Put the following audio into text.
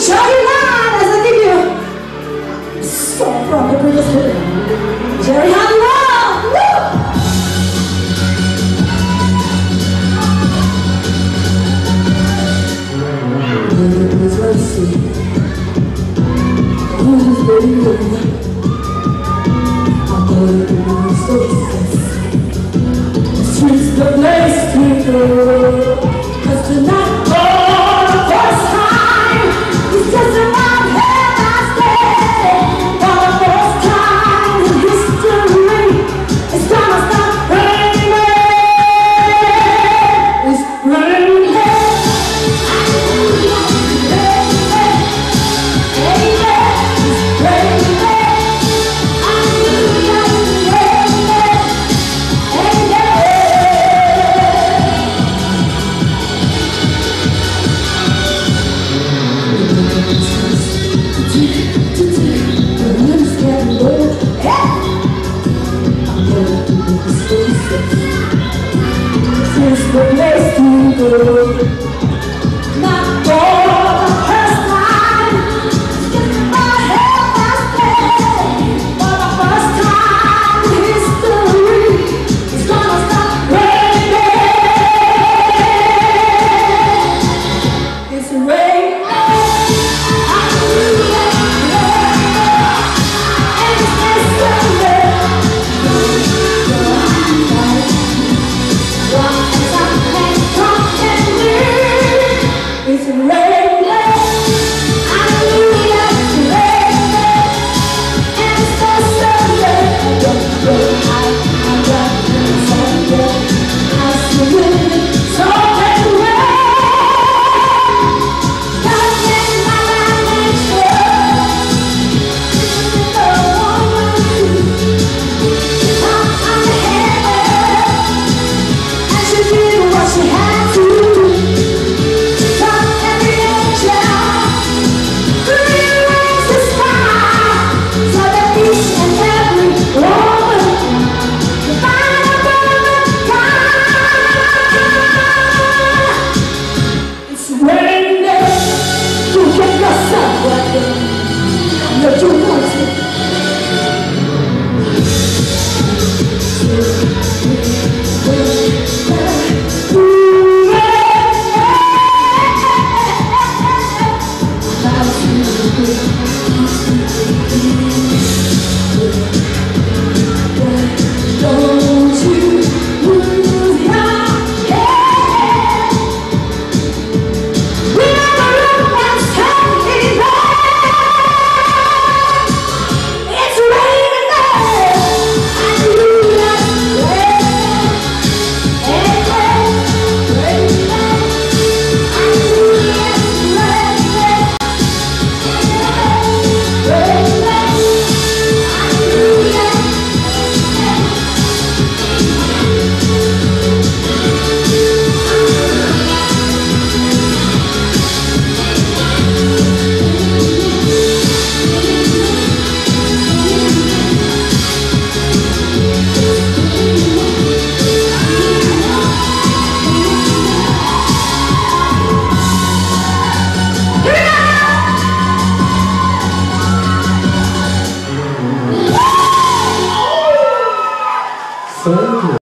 Cherry Line as I give you a song from the British Hood. Jerry Halliwell! Woo! Please let's see who's baby. I'm going to be so obsessed. The streets the place to go. 'Cause tonight for the first time it's just about here I stay. For the first time in history it's gonna stop raining. It's raining. It's the place to go. Not for the first time. It's my head past day. For the first time in history, it's gonna stop raining. It's raining. And it's this Sunday. It's raining, hallelujah, it's raining, and it's so Sunday. I'm Sunday, I see it, so much rain. God in my nation, the woman come on heaven, and she did what she had to do. It's raining, you get yourself right there.